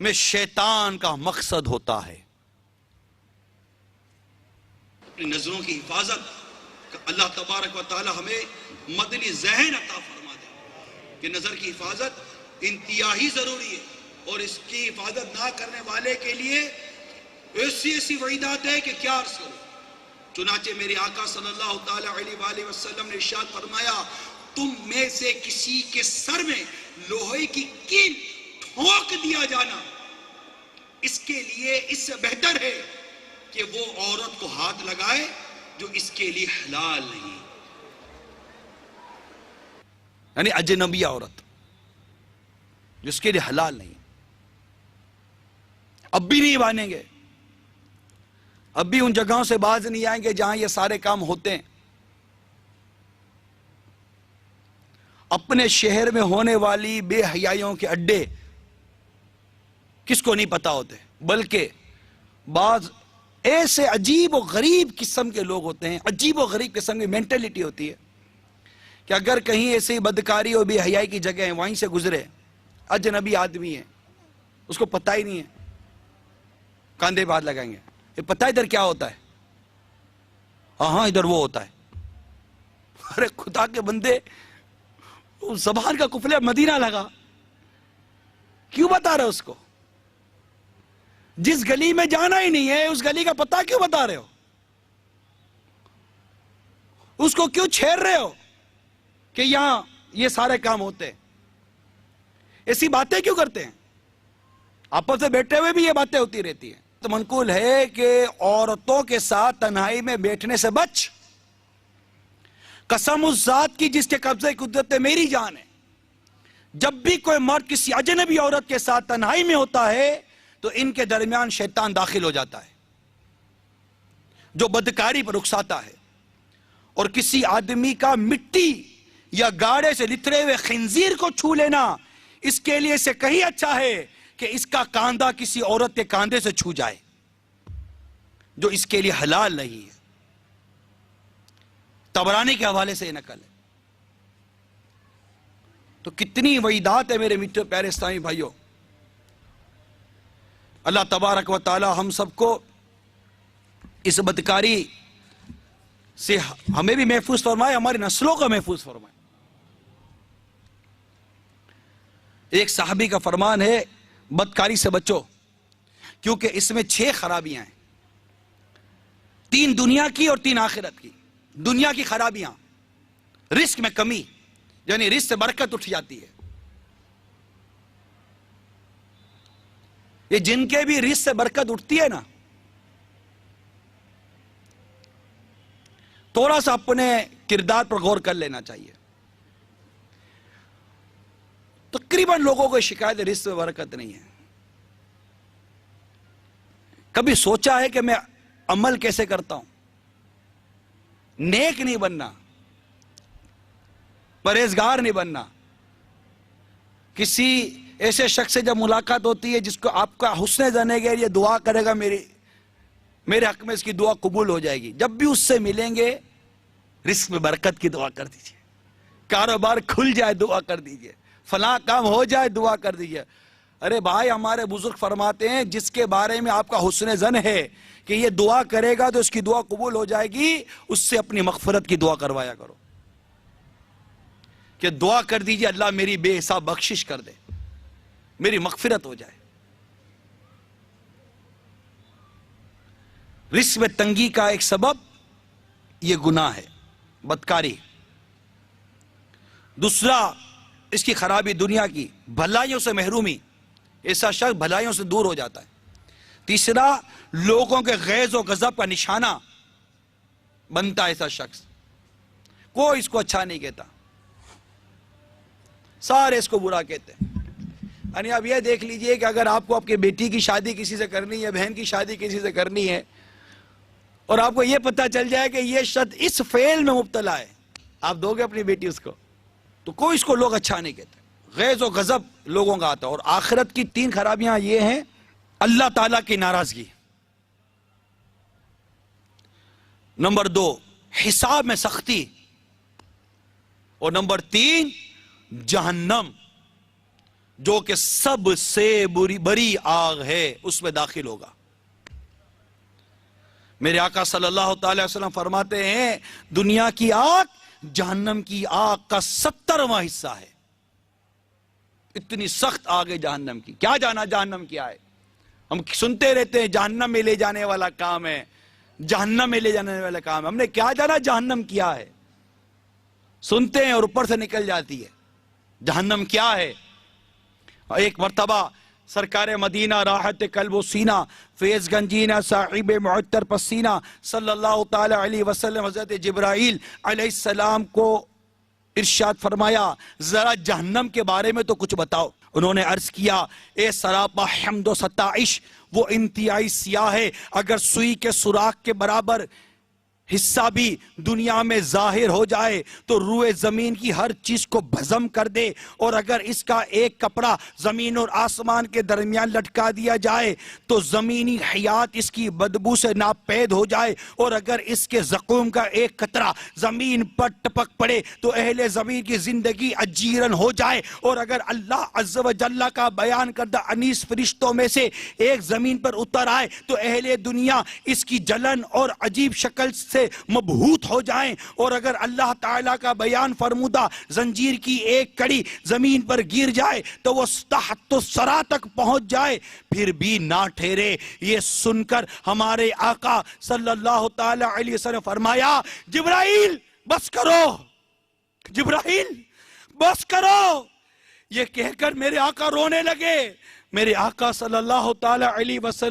میں شیطان کا مقصد ہوتا ہے۔ اپنی نظروں کی حفاظت اللہ تبارک و تعالی ہمیں مدنی ذہن عطا فرما دے کہ نظر کی حفاظت انتہائی ضروری ہے، اور اس کی حفاظت نہ کرنے والے کے لیے ایسی وعیدات ہے کہ کیا عرض کرو۔ چنانچہ میرے آقا صلی اللہ تعالی علیہ وآلہ وسلم نے ارشاد فرمایا، تم میں سے کسی کے سر میں لوہے کی کیل ٹھونک دیا جانا اس کے لیے اس سے بہتر ہے کہ وہ عورت کو ہاتھ لگائے جو اس کے لیے حلال نہیں، یعنی اجنبی عورت جس کے لیے حلال نہیں۔ اب بھی نہیں مانیں گے، اب بھی ان جگہوں سے باز نہیں آئیں گے جہاں یہ سارے کام ہوتے ہیں۔ اپنے شہر میں ہونے والی بے حیائیوں کے اڈے کس کو نہیں پتا ہوتے، بلکہ بعض ایسے عجیب و غریب قسم کے لوگ ہوتے ہیں، عجیب و غریب قسم کی مینٹلٹی ہوتی ہے کہ اگر کہیں ایسی بدکاری اور بے حیائی کی جگہ ہیں وہیں سے گزرے، اجنبی آدمی ہے، اس کو پتہ ہی نہیں ہے، کاندھے پہ ہاتھ لگائیں گے، یہ پتہ ادھر کیا ہوتا ہے؟ ہاں ادھر وہ ہوتا ہے۔ ارے خدا کے بندے، زبان کا قفل مدینہ لگا، کیوں بتا رہے اس کو؟ جس گلی میں جانا ہی نہیں ہے اس گلی کا پتہ کیوں بتا رہے ہو؟ اس کو کیوں چھیڑ رہے ہو کہ یہاں یہ سارے کام ہوتے ہیں؟ ایسی باتیں کیوں کرتے ہیں؟ آپس سے بیٹھے ہوئے بھی یہ باتیں ہوتی رہتی ہیں۔ تو منقول ہے کہ عورتوں کے ساتھ تنہائی میں بیٹھنے سے بچ، قسم اس ذات کی جس کے قبضے قدرت میری جان ہے، جب بھی کوئی مرد کسی اجنبی عورت کے ساتھ تنہائی میں ہوتا ہے تو ان کے درمیان شیطان داخل ہو جاتا ہے جو بدکاری پر اکساتا ہے، اور کسی آدمی کا مٹی یا گاڑے سے لتھڑے ہوئے خنزیر کو چھو لینا اس کے لیے سے کہیں اچھا ہے کہ اس کا کاندھا کسی عورت کے کاندھے سے چھو جائے جو اس کے لیے حلال نہیں ہے۔ طبرانی کے حوالے سے یہ نقل ہے۔ تو کتنی وعیدات ہے میرے میٹھے پیارے اسلامی بھائیوں۔ اللہ تبارک و تعالی ہم سب کو اس بدکاری سے ہمیں بھی محفوظ فرمائے، ہماری نسلوں کو محفوظ فرمائے۔ ایک صحابی کا فرمان ہے، بدکاری سے بچو کیونکہ اس میں 6 خرابیاں ہیں، 3 دنیا کی اور 3 آخرت کی۔ دنیا کی خرابیاں، رزق میں کمی، یعنی رزق سے برکت اٹھ جاتی ہے۔ یہ جن کے بھی رزق سے برکت اٹھتی ہے نا، تھوڑا سا اپنے کردار پر غور کر لینا چاہیے۔ تقریباً لوگوں کو شکایت رزق میں برکت نہیں ہے۔ کبھی سوچا ہے کہ میں عمل کیسے کرتا ہوں؟ نیک نہیں بننا، پرہیزگار نہیں بننا۔ کسی ایسے شخص سے جب ملاقات ہوتی ہے جس کو آپ کا حسن ظن ہے کہ یہ دعا کرے گا میرے حق میں اس کی دعا قبول ہو جائے گی، جب بھی اس سے ملیں گے رزق میں برکت کی دعا کر دیجئے، کاروبار کھل جائے دعا کر دیجئے، فلاں کام ہو جائے دعا کر دیجئے۔ ارے بھائی، ہمارے بزرگ فرماتے ہیں جس کے بارے میں آپ کا حسن ظن ہے کہ یہ دعا کرے گا تو اس کی دعا قبول ہو جائے گی، اس سے اپنی مغفرت کی دعا کروایا کرو کہ دعا کر دیجئے اللہ میری بے حساب بخشش کر دے، میری مغفرت ہو جائے۔ رزق میں تنگی کا ایک سبب یہ گناہ ہے، بدکاری۔ دوسرا اس کی خرابی دنیا کی، بھلائیوں سے محرومی، ایسا شخص بھلائیوں سے دور ہو جاتا ہے۔ تیسرا لوگوں کے غیظ و غضب کا نشانہ بنتا ہے ایسا شخص، کوئی اس کو اچھا نہیں کہتا، سارے اس کو برا کہتے ہیں۔ یعنی آپ یہ دیکھ لیجئے کہ اگر آپ کو آپ کی بیٹی کی شادی کسی سے کرنی ہے، بہن کی شادی کسی سے کرنی ہے، اور آپ کو یہ پتہ چل جائے کہ یہ شخص اس فعل میں مبتلا ہے، آپ دو گے اپنی بیٹی اس کو، تو کوئی اس کو لوگ اچھا نہیں کہتے، غیظ و غضب لوگوں کا آتا ہے۔ اور آخرت کی 3 خرابیاں یہ ہیں: اللہ تعالیٰ کی ناراضگی، نمبر 2 حساب میں سختی، اور نمبر 3 جہنم جو کہ سب سے بری آگ ہے، اس میں داخل ہوگا۔ میرے آقا صلی اللہ تعالی وسلم فرماتے ہیں دنیا کی آگ جہنم کی آگ کا 70واں حصہ ہے۔ اتنی سخت آگ ہے جہنم کی۔ کیا جانا جہنم کیا ہے؟ ہم سنتے رہتے ہیں جہنم میں لے جانے والا کام ہے، جہنم میں لے جانے والا کام ہے۔ ہم نے کیا جانا جہنم کیا ہے؟ سنتے ہیں اور اوپر سے نکل جاتی ہے۔ جہنم کیا ہے؟ ایک مرتبہ سرکار مدینہ راحت قلب و سینہ فیض گنجینہ صاحب معطر پسینہ صلی اللہ تعالی علیہ وسلم حضرت جبرائیل علیہ السلام کو ارشاد فرمایا ذرا جہنم کے بارے میں تو کچھ بتاؤ۔ انہوں نے عرض کیا اے سراپا حمد و ستائش، وہ انتہائی سیاہ ہے، اگر سوئی کے سوراخ کے برابر حصہ بھی دنیا میں ظاہر ہو جائے تو روئے زمین کی ہر چیز کو بھزم کر دے، اور اگر اس کا ایک کپڑا زمین اور آسمان کے درمیان لٹکا دیا جائے تو زمینی حیات اس کی بدبو سے ناپید ہو جائے، اور اگر اس کے زقوم کا ایک قطرہ زمین پر ٹپک پڑے تو اہل زمین کی زندگی اجیرن ہو جائے، اور اگر اللہ عز و جل کا بیان کردہ انیس فرشتوں میں سے ایک زمین پر اتر آئے تو اہل دنیا اس کی جلن اور عجیب شکل سے مبہوت ہو جائیں، اور اگر اللہ تعالیٰ کا بیان فرمودہ زنجیر کی ایک کڑی زمین پر گر جائے تو وہ تحت الثری تک پہنچ جائے پھر بھی نہ ٹھہرے۔ یہ سن کر ہمارے آقا صلی اللہ تعالی علیہ وسلم فرمایا جبرائیل بس کرو، جبرائیل بس کرو۔ یہ کہہ کر میرے آقا رونے لگے۔ میرے آقا صلی اللہ تعالی علیہ وسلم